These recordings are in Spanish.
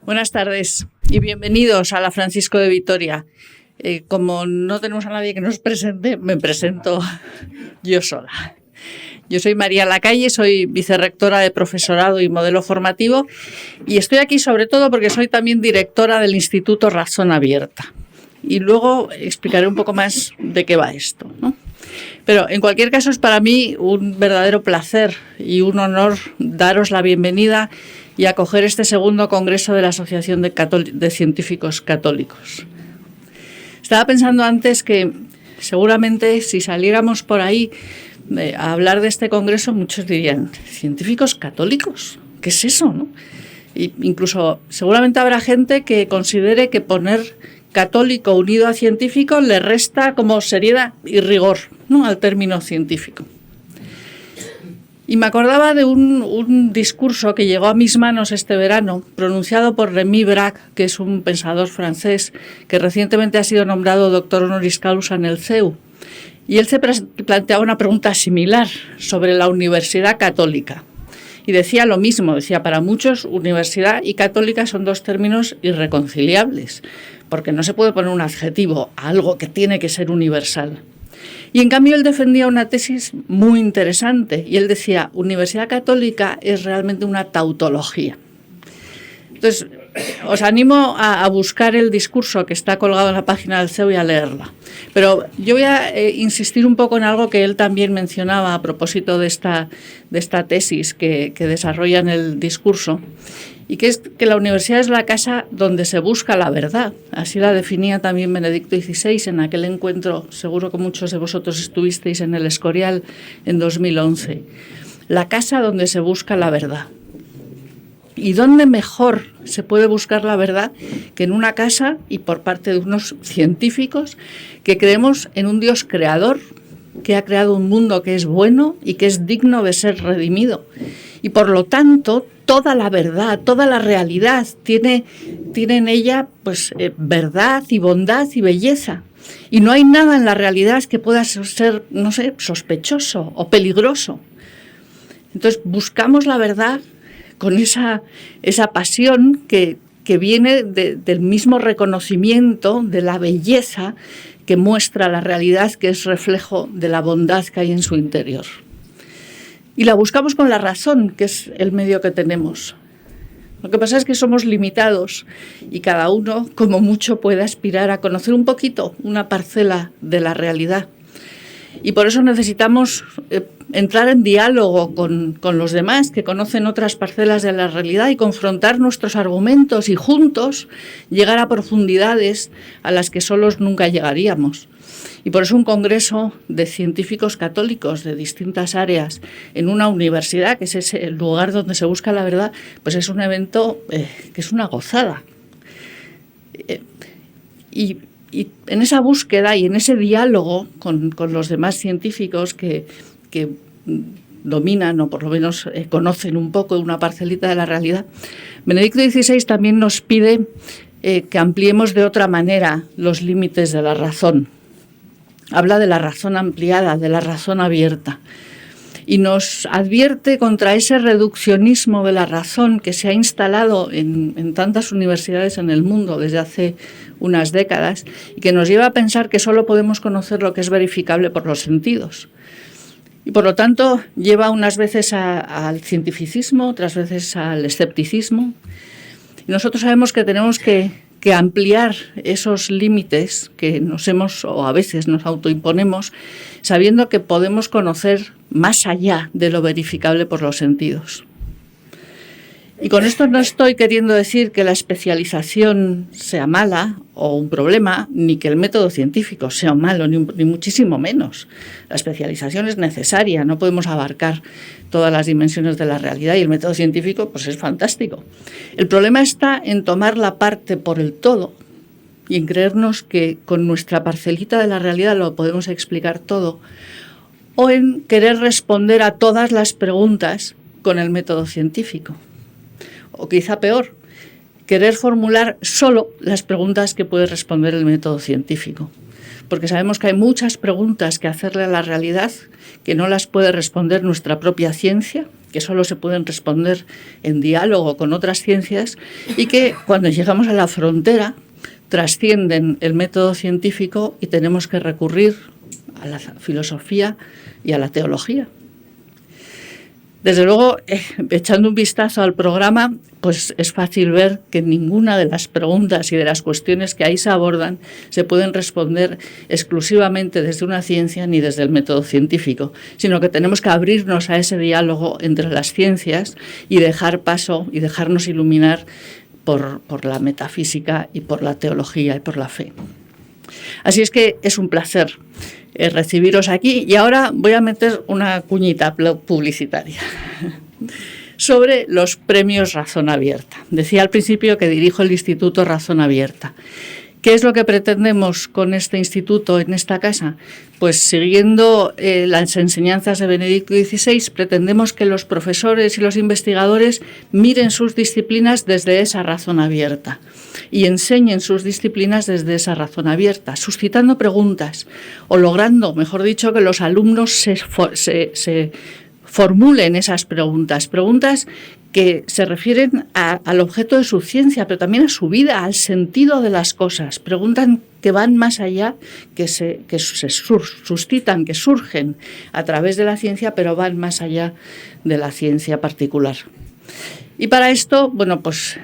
Buenas tardes y bienvenidos a la Francisco de Vitoria. Como no tenemos a nadie que nos presente, me presento yo sola. Yo soy María Lacalle, soy vicerrectora de profesorado y modelo formativo y estoy aquí sobre todo porque soy también directora del Instituto Razón Abierta. Y luego explicaré un poco más de qué va esto, ¿no? Pero en cualquier caso es para mí un verdadero placer y un honor daros la bienvenida y acoger este segundo congreso de la Asociación de Científicos Católicos. Estaba pensando antes que seguramente si saliéramos por ahí a hablar de este congreso, muchos dirían, ¿científicos católicos? ¿Qué es eso, no? Y incluso seguramente habrá gente que considere que poner católico unido a científico le resta como seriedad y rigor, ¿no?, al término científico. Y me acordaba de un discurso que llegó a mis manos este verano, pronunciado por Rémy Braque, que es un pensador francés que recientemente ha sido nombrado doctor honoris causa en el CEU. Y él se planteaba una pregunta similar sobre la universidad católica. Y decía lo mismo, decía, para muchos universidad y católica son dos términos irreconciliables, porque no se puede poner un adjetivo a algo que tiene que ser universal. Y en cambio él defendía una tesis muy interesante y él decía, universidad católica es realmente una tautología. Entonces, os animo a buscar el discurso que está colgado en la página del CEU y a leerla. Pero yo voy a insistir un poco en algo que él también mencionaba a propósito de esta tesis que desarrolla en el discurso, y que es que la universidad es la casa donde se busca la verdad. Así la definía también Benedicto XVI en aquel encuentro, seguro que muchos de vosotros estuvisteis en el Escorial en 2011. La casa donde se busca la verdad. ¿Y dónde mejor se puede buscar la verdad que en una casa y por parte de unos científicos que creemos en un Dios creador que ha creado un mundo que es bueno y que es digno de ser redimido? Y por lo tanto, toda la verdad, toda la realidad tiene en ella pues, verdad y bondad y belleza. Y no hay nada en la realidad que pueda ser, no sé, sospechoso o peligroso. Entonces, buscamos la verdad con esa pasión que viene del mismo reconocimiento de la belleza que muestra la realidad, que es reflejo de la bondad que hay en su interior. Y la buscamos con la razón, que es el medio que tenemos. Lo que pasa es que somos limitados y cada uno, como mucho, puede aspirar a conocer un poquito, una parcela de la realidad. Y por eso necesitamos entrar en diálogo con los demás que conocen otras parcelas de la realidad y confrontar nuestros argumentos y juntos llegar a profundidades a las que solos nunca llegaríamos. Y por eso un congreso de científicos católicos de distintas áreas en una universidad, que es el lugar donde se busca la verdad, pues es un evento que es una gozada. Y en esa búsqueda y en ese diálogo con los demás científicos que dominan o por lo menos conocen un poco una parcelita de la realidad, Benedicto XVI también nos pide que ampliemos de otra manera los límites de la razón. Habla de la razón ampliada, de la razón abierta. Y nos advierte contra ese reduccionismo de la razón que se ha instalado en tantas universidades en el mundo desde hace unas décadas y que nos lleva a pensar que solo podemos conocer lo que es verificable por los sentidos. Y por lo tanto lleva unas veces al cientificismo, otras veces al escepticismo. Y nosotros sabemos que tenemos que ampliar esos límites que o a veces nos autoimponemos, sabiendo que podemos conocer más allá de lo verificable por los sentidos. Y con esto no estoy queriendo decir que la especialización sea mala o un problema, ni que el método científico sea malo, ni muchísimo menos. La especialización es necesaria, no podemos abarcar todas las dimensiones de la realidad y el método científico pues es fantástico. El problema está en tomar la parte por el todo y en creernos que con nuestra parcelita de la realidad lo podemos explicar todo, o en querer responder a todas las preguntas con el método científico. O quizá peor, querer formular solo las preguntas que puede responder el método científico. porque sabemos que hay muchas preguntas que hacerle a la realidad que no las puede responder nuestra propia ciencia, que solo se pueden responder en diálogo con otras ciencias y que cuando llegamos a la frontera trascienden el método científico y tenemos que recurrir a la filosofía y a la teología. Desde luego, echando un vistazo al programa, pues es fácil ver que ninguna de las preguntas y de las cuestiones que ahí se abordan se pueden responder exclusivamente desde una ciencia ni desde el método científico, sino que tenemos que abrirnos a ese diálogo entre las ciencias y dejar paso y dejarnos iluminar por la metafísica y por la teología y por la fe. Así es que es un placer recibiros aquí y ahora voy a meter una cuñita publicitaria sobre los premios Razón Abierta. Decía al principio que dirijo el Instituto Razón Abierta. ¿Qué es lo que pretendemos con este instituto en esta casa? Pues siguiendo las enseñanzas de Benedicto XVI, pretendemos que los profesores y los investigadores miren sus disciplinas desde esa razón abierta y enseñen sus disciplinas desde esa razón abierta, suscitando preguntas o logrando, mejor dicho, que los alumnos se formulen esas preguntas que se refieren al objeto de su ciencia, pero también a su vida, al sentido de las cosas. Preguntan que van más allá, que se suscitan, que surgen a través de la ciencia, pero van más allá de la ciencia particular. Y para esto, bueno, pues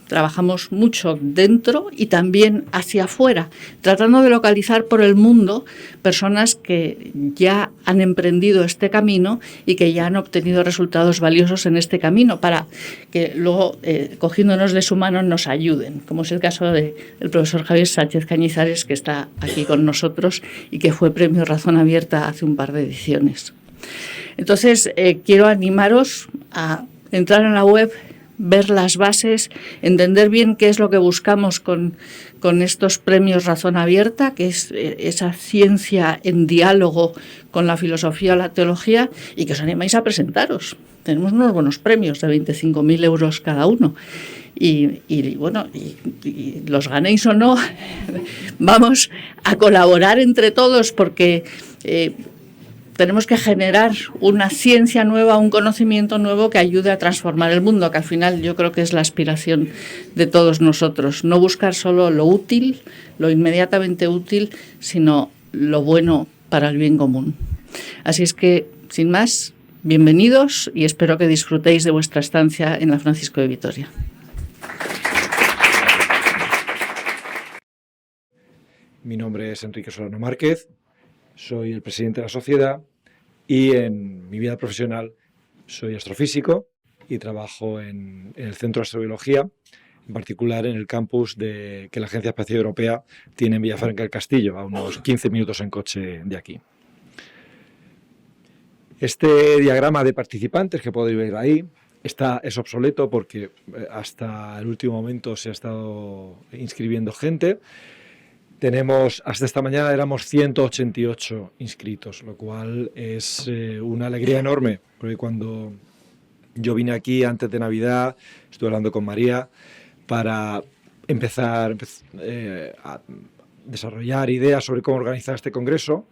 trabajamos mucho dentro y también hacia afuera, tratando de localizar por el mundo personas que ya han emprendido este camino y que ya han obtenido resultados valiosos en este camino para que luego, cogiéndonos de su mano, nos ayuden, como es el caso del profesor Javier Sánchez Cañizares, que está aquí con nosotros y que fue premio Razón Abierta hace un par de ediciones. Entonces, quiero animaros a entrar en la web, ver las bases, entender bien qué es lo que buscamos con estos premios Razón Abierta, que es esa ciencia en diálogo con la filosofía o la teología, y que os animáis a presentaros. Tenemos unos buenos premios de 25.000 euros cada uno. Y bueno, y los ganéis o no, vamos a colaborar entre todos porque tenemos que generar una ciencia nueva, un conocimiento nuevo que ayude a transformar el mundo, que al final yo creo que es la aspiración de todos nosotros. No buscar solo lo útil, lo inmediatamente útil, sino lo bueno para el bien común. Así es que, sin más, bienvenidos y espero que disfrutéis de vuestra estancia en la Francisco de Vitoria. Mi nombre es Enrique Solano Márquez. Soy el presidente de la sociedad y en mi vida profesional soy astrofísico y trabajo en el Centro de Astrobiología, en particular en el campus que la Agencia Espacial Europea tiene en Villafranca del Castillo, a unos 15 minutos en coche de aquí. Este diagrama de participantes que podéis ver ahí es obsoleto porque hasta el último momento se ha estado inscribiendo gente. Hasta esta mañana éramos 188 inscritos, lo cual es una alegría enorme, porque cuando yo vine aquí antes de Navidad, estuve hablando con María para empezar a desarrollar ideas sobre cómo organizar este congreso,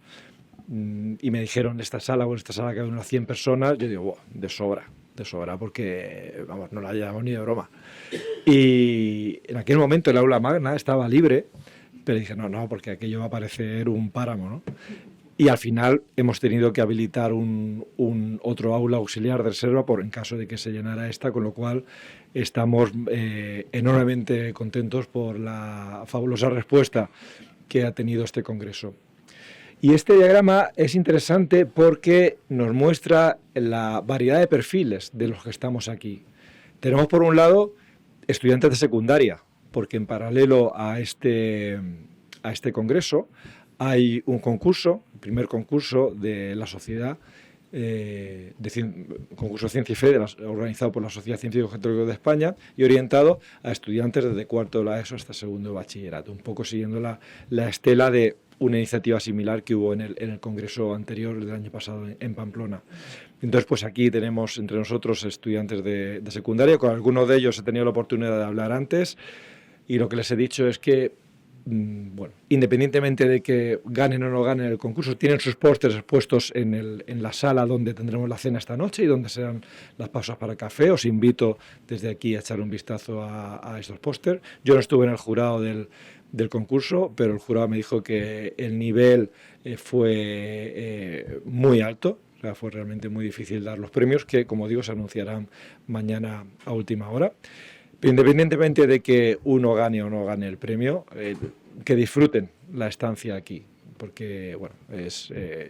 y me dijeron, esta sala cabe unas 100 personas, yo digo, wow, de sobra, porque vamos, no la llevamos ni de broma. Y en aquel momento el aula magna estaba libre, pero dije, no, porque aquello va a parecer un páramo, ¿no? Y al final hemos tenido que habilitar otro aula auxiliar de reserva en caso de que se llenara esta, con lo cual estamos enormemente contentos por la fabulosa respuesta que ha tenido este congreso. Y este diagrama es interesante porque nos muestra la variedad de perfiles de los que estamos aquí. Tenemos por un lado estudiantes de secundaria, porque en paralelo a este congreso hay un concurso, el primer concurso de la sociedad, concurso de Ciencia y Fe, organizado por la Sociedad Científica Católica de España y orientado a estudiantes desde cuarto de la ESO hasta segundo de bachillerato, un poco siguiendo la estela de una iniciativa similar que hubo en el congreso anterior del año pasado en Pamplona. Entonces, pues aquí tenemos entre nosotros estudiantes de secundaria, con algunos de ellos he tenido la oportunidad de hablar antes, y lo que les he dicho es que bueno, independientemente de que ganen o no ganen el concurso, tienen sus pósters expuestos en la sala donde tendremos la cena esta noche y donde serán las pausas para café. Os invito desde aquí a echar un vistazo a estos pósters. Yo no estuve en el jurado del concurso, pero el jurado me dijo que el nivel fue muy alto. O sea, fue realmente muy difícil dar los premios, que, como digo, se anunciarán mañana a última hora. Pero independientemente de que uno gane o no gane el premio, que disfruten la estancia aquí. Porque, bueno,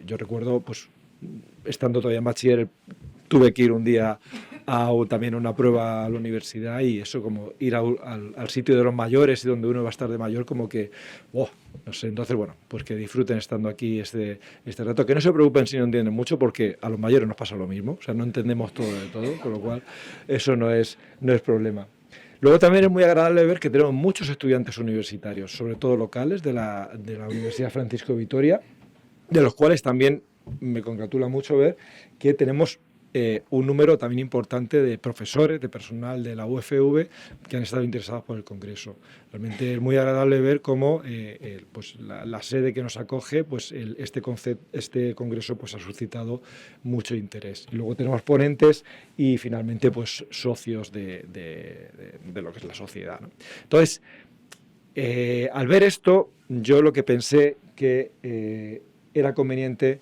yo recuerdo, pues, estando todavía en bachiller, tuve que ir un día también a una prueba a la universidad, y eso, como ir al sitio de los mayores y donde uno va a estar de mayor, como que, no sé. Entonces, bueno, pues que disfruten estando aquí este rato, que no se preocupen si no entienden mucho, porque a los mayores nos pasa lo mismo, o sea, no entendemos todo de todo, con lo cual eso no es problema. Luego también es muy agradable ver que tenemos muchos estudiantes universitarios, sobre todo locales, de la Universidad Francisco de Vitoria, de los cuales también me congratula mucho ver que tenemos un número también importante de profesores, de personal de la UFV que han estado interesados por el Congreso. Realmente es muy agradable ver cómo pues la sede que nos acoge, pues este Congreso, pues ha suscitado mucho interés. Y luego tenemos ponentes y finalmente, pues, socios de lo que es la sociedad, ¿no? Entonces, al ver esto, yo lo que pensé que era conveniente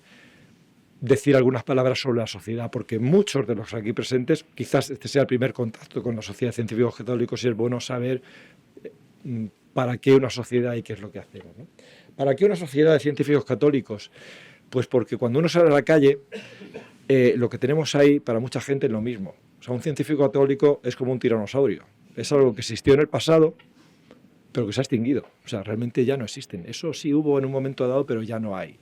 decir algunas palabras sobre la sociedad, porque muchos de los aquí presentes, quizás este sea el primer contacto con la sociedad de científicos católicos, y es bueno saber para qué una sociedad y qué es lo que hacemos, ¿no? ¿Para qué una sociedad de científicos católicos? Pues porque cuando uno sale a la calle, lo que tenemos ahí para mucha gente es lo mismo. O sea, un científico católico es como un tiranosaurio. Es algo que existió en el pasado, pero que se ha extinguido. O sea, realmente ya no existen. Eso sí hubo en un momento dado, pero ya no hay.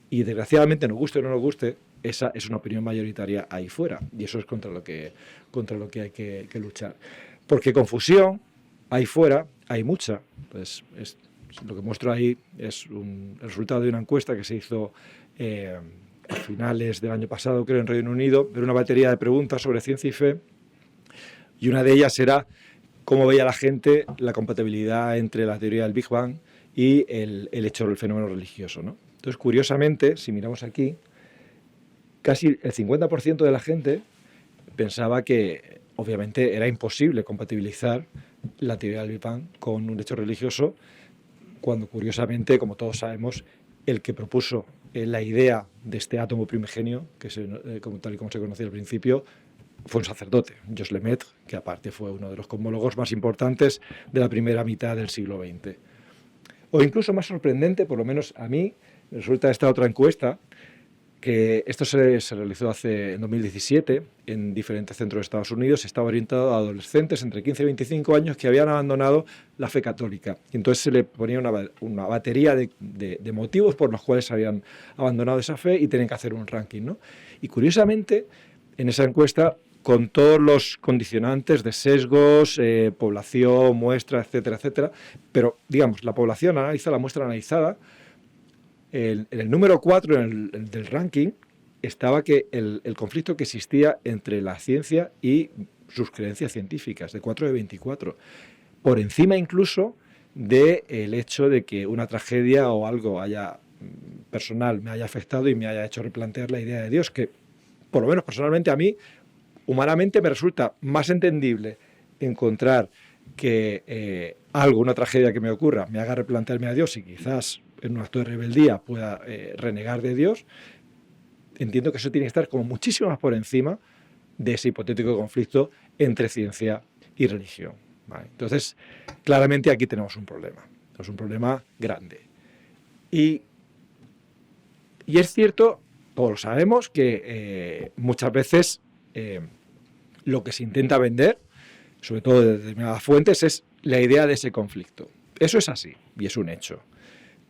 Y desgraciadamente, nos guste o no nos guste, esa es una opinión mayoritaria ahí fuera. Y eso es contra lo que hay que luchar. Porque confusión ahí fuera hay mucha. Pues lo que muestro ahí es el resultado de una encuesta que se hizo a finales del año pasado, creo, en Reino Unido, de una batería de preguntas sobre ciencia y fe. Y una de ellas era cómo veía la gente la compatibilidad entre la teoría del Big Bang y el hecho del fenómeno religioso, ¿no? Entonces, curiosamente, si miramos aquí, casi el 50% de la gente pensaba que, obviamente, era imposible compatibilizar la teoría del Big Bang con un hecho religioso, cuando, curiosamente, como todos sabemos, el que propuso la idea de este átomo primigenio, que tal y como se conocía al principio, fue un sacerdote, Gilles Lemaitre, que aparte fue uno de los cosmólogos más importantes de la primera mitad del siglo XX. O incluso más sorprendente, por lo menos a mí, resulta esta otra encuesta, que esto se realizó en 2017 en diferentes centros de Estados Unidos. Estaba orientado a adolescentes entre 15 y 25 años que habían abandonado la fe católica. Y entonces se le ponía una batería de motivos por los cuales habían abandonado esa fe y tenían que hacer un ranking, ¿no? Y curiosamente, en esa encuesta, con todos los condicionantes de sesgos, población, muestra, etcétera, etcétera, pero, digamos, la población analizada, la muestra analizada, en el número 4 del ranking estaba que el conflicto que existía entre la ciencia y sus creencias científicas, de 4 de 24, por encima incluso del hecho de que una tragedia o algo personal me haya afectado y me haya hecho replantear la idea de Dios, que por lo menos personalmente a mí, humanamente, me resulta más entendible encontrar que una tragedia que me ocurra, me haga replantearme a Dios y quizás en un acto de rebeldía pueda renegar de Dios. Entiendo que eso tiene que estar como muchísimo más por encima de ese hipotético conflicto entre ciencia y religión, ¿vale? Entonces, claramente aquí tenemos un problema. Es un problema grande. Y es cierto, todos lo sabemos, que muchas veces lo que se intenta vender, sobre todo de determinadas fuentes, es la idea de ese conflicto. Eso es así y es un hecho.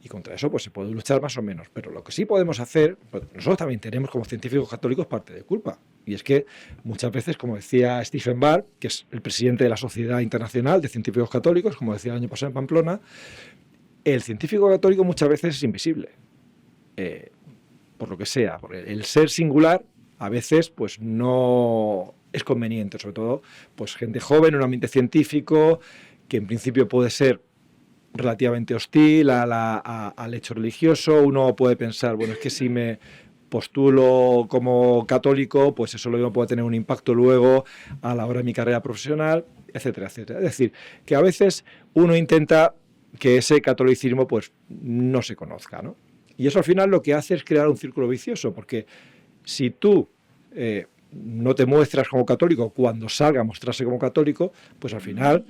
Y contra eso, pues, se puede luchar más o menos. Pero lo que sí podemos hacer, pues, nosotros también tenemos como científicos católicos parte de culpa. Y es que muchas veces, como decía Stephen Barr, que es el presidente de la Sociedad Internacional de Científicos Católicos, como decía el año pasado en Pamplona, el científico católico muchas veces es invisible. Por lo que sea. Porque el ser singular a veces, pues, no es conveniente. Sobre todo, pues, gente joven, un ambiente científico, que en principio puede ser relativamente hostil al hecho religioso. Uno puede pensar, bueno, es que si me postulo como católico, pues eso luego puede tener un impacto luego a la hora de mi carrera profesional, etcétera, etcétera. Es decir, que a veces uno intenta que ese catolicismo pues no se conozca, ¿no? Y eso al final lo que hace es crear un círculo vicioso, porque si tú no te muestras como católico, cuando salga a mostrarse como católico, pues al final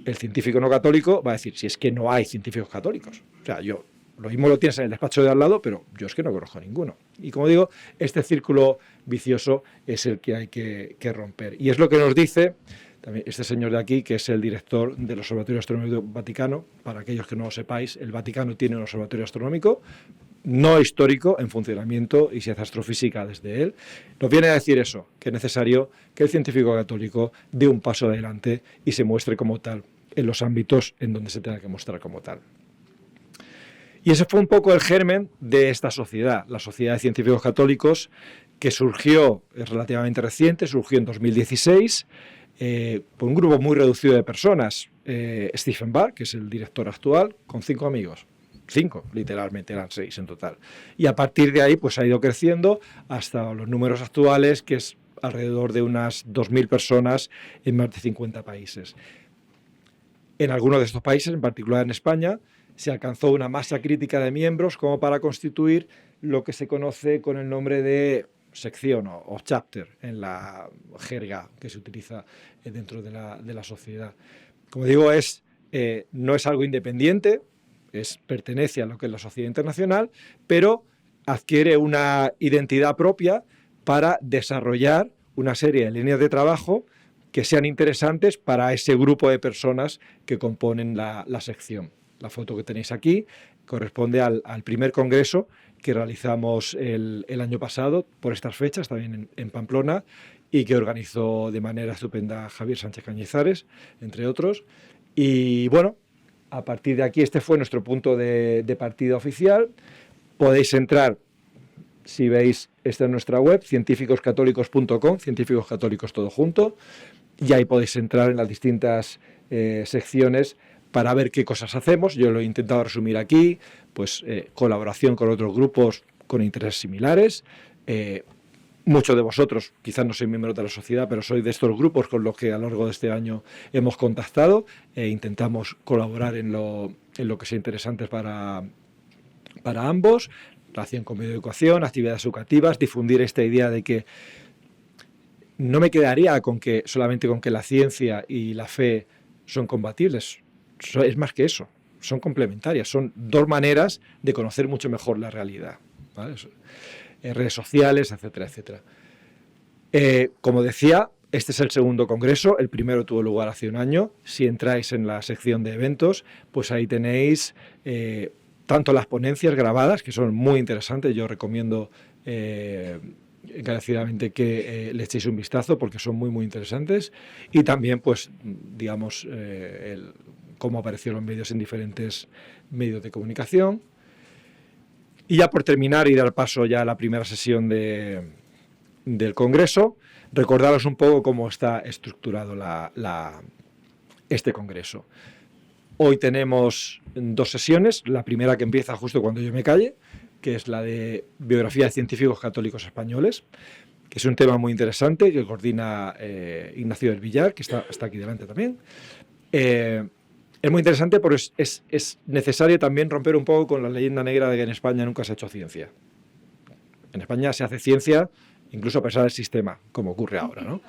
el científico no católico va a decir, si es que no hay científicos católicos. O sea, yo, lo mismo lo tienes en el despacho de al lado, pero yo es que no conozco a ninguno. Y como digo, este círculo vicioso es el que hay que romper. Y es lo que nos dice también este señor de aquí, que es el director del Observatorio Astronómico del Vaticano. Para aquellos que no lo sepáis, el Vaticano tiene un observatorio astronómico, no histórico, en funcionamiento, y se hace astrofísica desde él. Nos viene a decir eso, que es necesario que el científico católico dé un paso adelante y se muestre como tal en los ámbitos en donde se tenga que mostrar como tal. Y ese fue un poco el germen de esta sociedad, la Sociedad de Científicos Católicos, que surgió, es relativamente reciente, surgió en 2016, por un grupo muy reducido de personas. Stephen Barr, que es el director actual, con 5 amigos. 5, literalmente, eran 6 en total. Y a partir de ahí pues ha ido creciendo hasta los números actuales, que es alrededor de unas 2.000 personas en más de 50 países. En algunos de estos países, en particular en España, se alcanzó una masa crítica de miembros como para constituir lo que se conoce con el nombre de sección o chapter en la jerga que se utiliza dentro de la sociedad. Como digo, no es algo independiente, pertenece a lo que es la sociedad internacional, pero adquiere una identidad propia para desarrollar una serie de líneas de trabajo que sean interesantes para ese grupo de personas que componen la sección. La foto que tenéis aquí corresponde al primer congreso que realizamos el año pasado, por estas fechas, también en Pamplona, y que organizó de manera estupenda Javier Sánchez Cañizares, entre otros. Y bueno, a partir de aquí, este fue nuestro punto de partida oficial. Podéis entrar, si veis, esta es nuestra web, científicoscatólicos.com, científicos católicos todo junto, y ahí podéis entrar en las distintas secciones para ver qué cosas hacemos. Yo lo he intentado resumir aquí, pues colaboración con otros grupos con intereses similares. Muchos de vosotros, quizás no sois miembros de la sociedad, pero sois de estos grupos con los que a lo largo de este año hemos contactado e intentamos colaborar en lo que sea interesante para ambos, relación con medio de educación, actividades educativas, difundir esta idea de que no me quedaría solamente con que la ciencia y la fe son compatibles. Es más que eso, son complementarias, son dos maneras de conocer mucho mejor la realidad, ¿vale? Redes sociales, etcétera, etcétera. Como decía, este es el segundo congreso, el primero tuvo lugar hace un año. Si entráis en la sección de eventos, pues ahí tenéis tanto las ponencias grabadas, que son muy interesantes, yo recomiendo encarecidamente que le echéis un vistazo porque son muy, muy interesantes, y también, pues, digamos, cómo aparecieron medios en diferentes medios de comunicación. Y ya por terminar y dar paso ya a la primera sesión del Congreso, recordaros un poco cómo está estructurado este Congreso. Hoy tenemos 2 sesiones, la primera que empieza justo cuando yo me calle, que es la de biografía de científicos católicos españoles, que es un tema muy interesante, que coordina Ignacio del Villar, que está aquí delante también. Es muy interesante porque es necesario también romper un poco con la leyenda negra de que en España nunca se ha hecho ciencia. En España se hace ciencia incluso a pesar del sistema, como ocurre ahora, ¿no?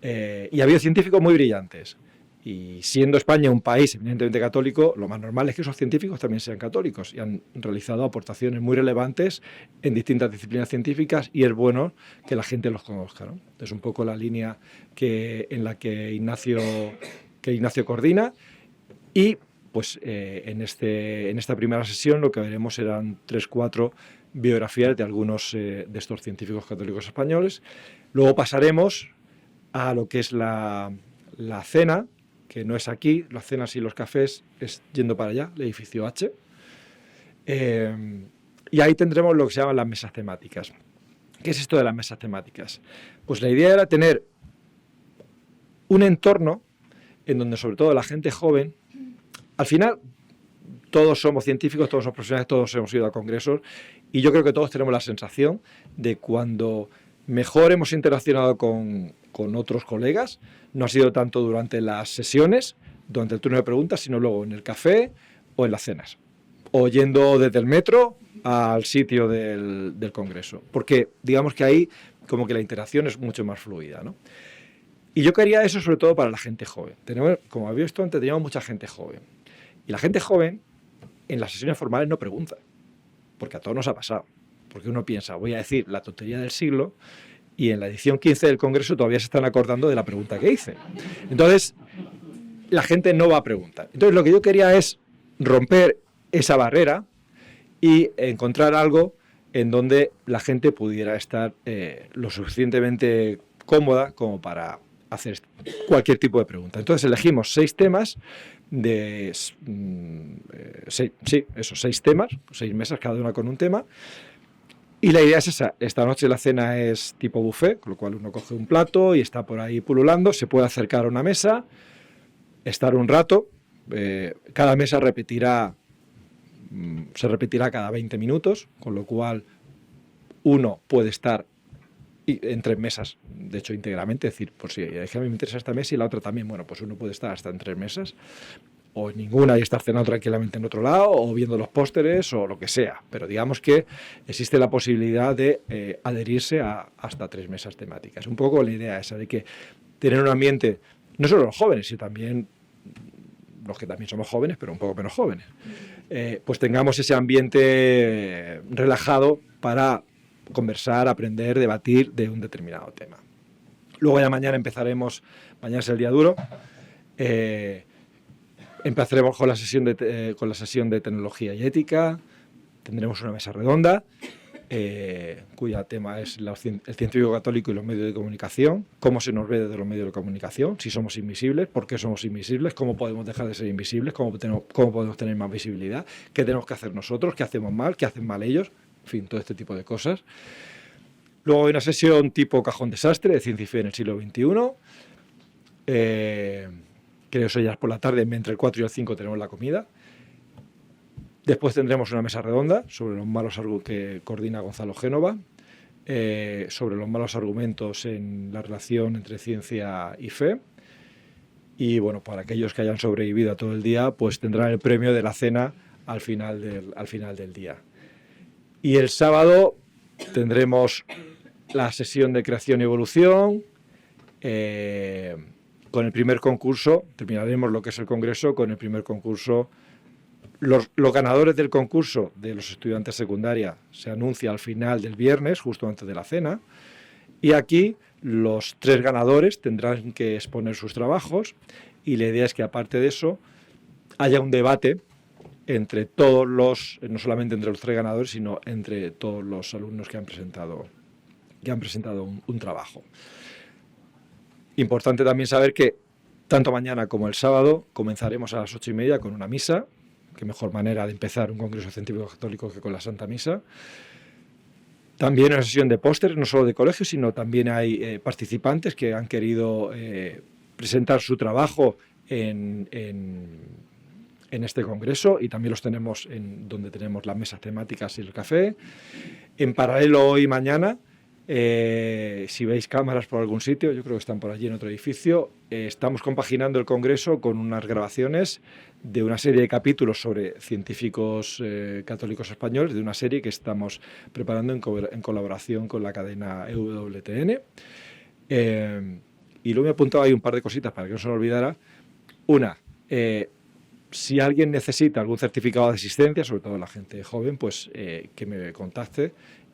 Y ha habido científicos muy brillantes. Y siendo España un país eminentemente católico, lo más normal es que esos científicos también sean católicos y han realizado aportaciones muy relevantes en distintas disciplinas científicas, y es bueno que la gente los conozca, ¿no? Es un poco la línea en la que Ignacio coordina. Y pues en esta primera sesión lo que veremos serán 3-4 biografías de algunos de estos científicos católicos españoles. Luego pasaremos a lo que es la cena, que no es aquí, las cenas y los cafés es yendo para allá, el edificio H. Y ahí tendremos lo que se llaman las mesas temáticas. ¿Qué es esto de las mesas temáticas? Pues la idea era tener un entorno en donde sobre todo la gente joven, al final todos somos científicos, todos somos profesionales, todos hemos ido a congresos y yo creo que todos tenemos la sensación de cuando mejor hemos interaccionado con otros colegas, no ha sido tanto durante las sesiones, durante el turno de preguntas, sino luego en el café o en las cenas, o yendo desde el metro al sitio del congreso, porque digamos que ahí como que la interacción es mucho más fluida, ¿no? Y yo quería eso sobre todo para la gente joven. Como habéis visto antes, teníamos mucha gente joven. Y la gente joven en las sesiones formales no pregunta, porque a todos nos ha pasado. Porque uno piensa, voy a decir la tontería del siglo, y en la edición 15 del Congreso todavía se están acordando de la pregunta que hice. Entonces, la gente no va a preguntar. Entonces, lo que yo quería es romper esa barrera y encontrar algo en donde la gente pudiera estar lo suficientemente cómoda como para hacer cualquier tipo de pregunta. Entonces elegimos 6 temas de 6 temas, 6 mesas, cada una con un tema. Y la idea es esa. Esta noche la cena es tipo buffet, con lo cual uno coge un plato y está por ahí pululando, se puede acercar a una mesa, estar un rato, cada mesa se repetirá cada 20 minutos, con lo cual uno puede estar en 3 mesas, de hecho íntegramente, es decir, por si es que a mí me interesa esta mesa y la otra también, bueno, pues uno puede estar hasta en 3 mesas, o en ninguna y estar cenando tranquilamente en otro lado, o viendo los pósteres, o lo que sea, pero digamos que existe la posibilidad de adherirse a hasta 3 mesas temáticas. Un poco la idea esa de que tener un ambiente, no solo los jóvenes, sino también los que también somos jóvenes, pero un poco menos jóvenes, pues tengamos ese ambiente relajado para conversar, aprender, debatir de un determinado tema. Luego ya mañana mañana es el día duro, empezaremos con la sesión de tecnología y ética, tendremos una mesa redonda, cuyo tema es el científico católico y los medios de comunicación, cómo se nos ve desde los medios de comunicación, si somos invisibles, por qué somos invisibles, cómo podemos dejar de ser invisibles, cómo podemos tener más visibilidad, qué tenemos que hacer nosotros, qué hacemos mal, qué hacen mal ellos, en fin, todo este tipo de cosas. Luego hay una sesión tipo cajón desastre de ciencia y fe en el siglo XXI. Creo que eso ya es por la tarde, entre el 4 y el 5 tenemos la comida. Después tendremos una mesa redonda sobre los malos que coordina Gonzalo Génova, sobre los malos argumentos en la relación entre ciencia y fe. Y bueno, para aquellos que hayan sobrevivido a todo el día, pues tendrán el premio de la cena al final del día. Y el sábado tendremos la sesión de creación y evolución, con el primer concurso, terminaremos lo que es el congreso con el primer concurso. Los ganadores del concurso de los estudiantes secundaria se anuncia al final del viernes, justo antes de la cena, y aquí los 3 ganadores tendrán que exponer sus trabajos y la idea es que aparte de eso haya un debate entre todos no solamente entre los 3 ganadores, sino entre todos los alumnos que han presentado un trabajo. Importante también saber que tanto mañana como el sábado comenzaremos a las 8:30 con una misa. Qué mejor manera de empezar un congreso científico católico que con la Santa Misa. También una sesión de pósteres, no solo de colegios, sino también hay participantes que han querido presentar su trabajo en este congreso y también los tenemos donde tenemos las mesas temáticas y el café. En paralelo hoy y mañana, si veis cámaras por algún sitio, yo creo que están por allí en otro edificio, estamos compaginando el congreso con unas grabaciones de una serie de capítulos sobre científicos católicos españoles, de una serie que estamos preparando en colaboración con la cadena EWTN. Y luego me he apuntado ahí un par de cositas para que no se me olvidara. Una, si alguien necesita algún certificado de asistencia, sobre todo la gente joven, pues que me contacte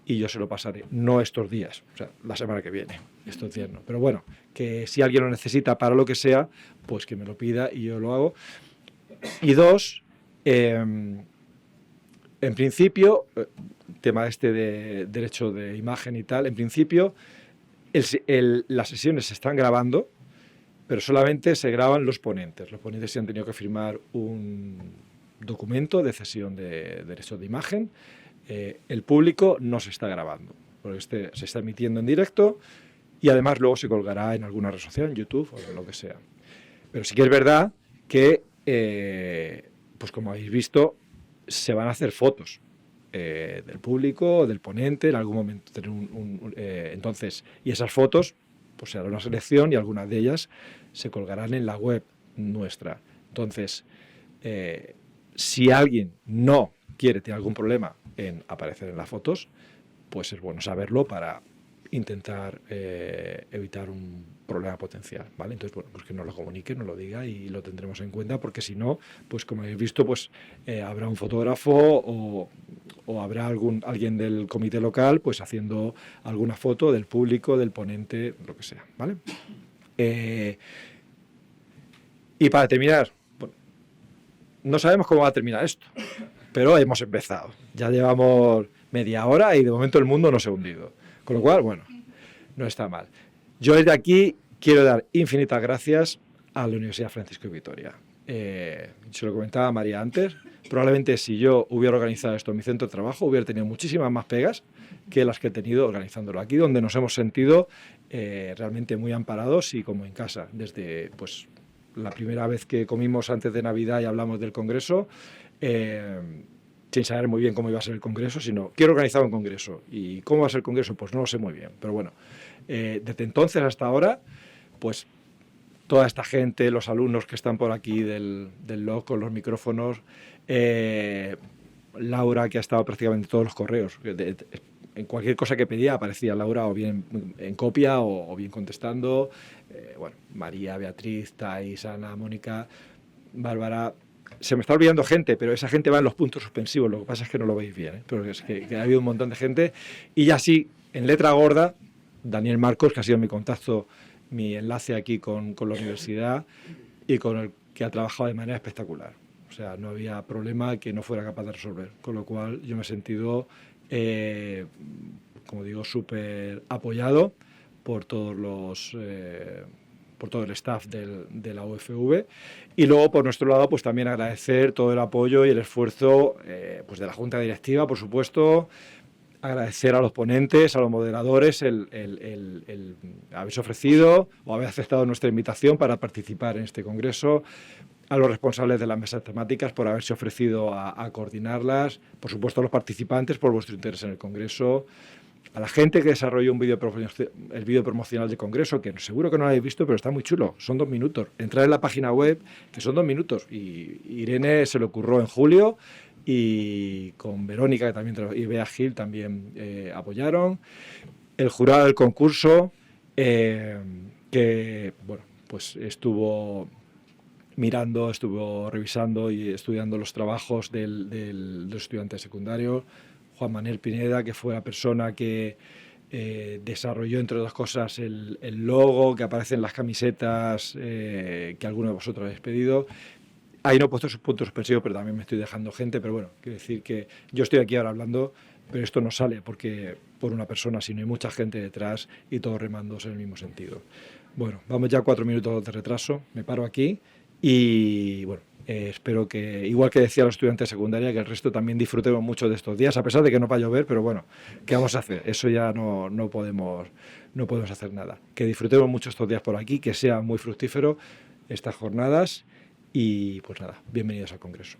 y yo se lo pasaré, no estos días, o sea, la semana que viene, estos días no. Pero bueno, que si alguien lo necesita para lo que sea, pues que me lo pida y yo lo hago. Y 2, en principio, tema de derecho de imagen y tal, en principio las sesiones se están grabando, pero solamente se graban los ponentes. Los ponentes se han tenido que firmar un documento de cesión de derechos de imagen. El público no se está grabando, porque se está emitiendo en directo y además luego se colgará en alguna red social, en YouTube o en lo que sea. Pero sí que es verdad que pues como habéis visto, se van a hacer fotos del público, del ponente, en algún momento. Entonces, y esas fotos, pues se hará una selección y algunas de ellas se colgarán en la web nuestra. Entonces, si alguien no tiene algún problema en aparecer en las fotos, pues es bueno saberlo para intentar evitar un problema potencial, ¿vale? Entonces, bueno, pues que nos lo comunique, nos lo diga y lo tendremos en cuenta, porque si no, pues como habéis visto, pues habrá un fotógrafo o habrá alguien del comité local pues haciendo alguna foto del público, del ponente, lo que sea, ¿vale? Y para terminar, bueno, no sabemos cómo va a terminar esto, pero hemos empezado. Ya llevamos media hora y de momento el mundo no se ha hundido. Con lo cual, bueno, no está mal. Yo desde aquí quiero dar infinitas gracias a la Universidad Francisco de Vitoria. Se lo comentaba a María antes, probablemente si yo hubiera organizado esto en mi centro de trabajo hubiera tenido muchísimas más pegas que las que he tenido organizándolo aquí, donde nos hemos sentido realmente muy amparados y como en casa. Desde pues, la primera vez que comimos antes de Navidad y hablamos del Congreso, sin saber muy bien cómo iba a ser el Congreso, sino quiero organizar un Congreso. ¿Y cómo va a ser el Congreso? Pues no lo sé muy bien. Pero bueno, desde entonces hasta ahora, pues toda esta gente, los alumnos que están por aquí del LOC con los micrófonos, Laura, que ha estado prácticamente en todos los correos. En cualquier cosa que pedía aparecía Laura o bien en copia o bien contestando. Bueno, María, Beatriz, Thais, Ana, Mónica, Bárbara. Se me está olvidando gente, pero esa gente va en los puntos suspensivos, lo que pasa es que no lo veis bien, pero es que ha habido un montón de gente. Y ya sí, en letra gorda, Daniel Marcos, que ha sido mi contacto, mi enlace aquí con la universidad y con el que ha trabajado de manera espectacular. O sea, no había problema que no fuera capaz de resolver, con lo cual yo me he sentido, como digo, súper apoyado por todos los... por todo el staff de la UFV, y luego por nuestro lado pues también agradecer todo el apoyo y el esfuerzo pues de la Junta Directiva, por supuesto, agradecer a los ponentes, a los moderadores el haberse ofrecido o haber aceptado nuestra invitación para participar en este congreso, a los responsables de las mesas temáticas por haberse ofrecido a coordinarlas, por supuesto a los participantes por vuestro interés en el congreso, a la gente que desarrolló el vídeo promocional del Congreso, que seguro que no lo habéis visto, pero está muy chulo, son 2 minutos. Entrar en la página web, que son 2 minutos, y Irene se le ocurrió en julio, y con Verónica que también, y Bea Gil también apoyaron. El jurado del concurso, que bueno, pues estuvo mirando, estuvo revisando y estudiando los trabajos de los estudiantes secundarios. Juan Manuel Pineda, que fue la persona que desarrolló, entre otras cosas, el logo que aparece en las camisetas que alguno de vosotros habéis pedido. Ahí no he puesto sus puntos suspensivos, pero también me estoy dejando gente. Pero bueno, quiero decir que yo estoy aquí ahora hablando, pero esto no sale porque por una persona, sino hay mucha gente detrás y todos remándose en el mismo sentido. Bueno, vamos ya 4 minutos de retraso. Me paro aquí y bueno, espero que, igual que decía a los estudiantes de secundaria, que el resto también disfrutemos mucho de estos días, a pesar de que no va a llover, pero bueno, ¿qué vamos a hacer? Eso ya no podemos hacer nada. Que disfrutemos mucho estos días por aquí, que sea muy fructífero estas jornadas y pues nada, bienvenidos al Congreso.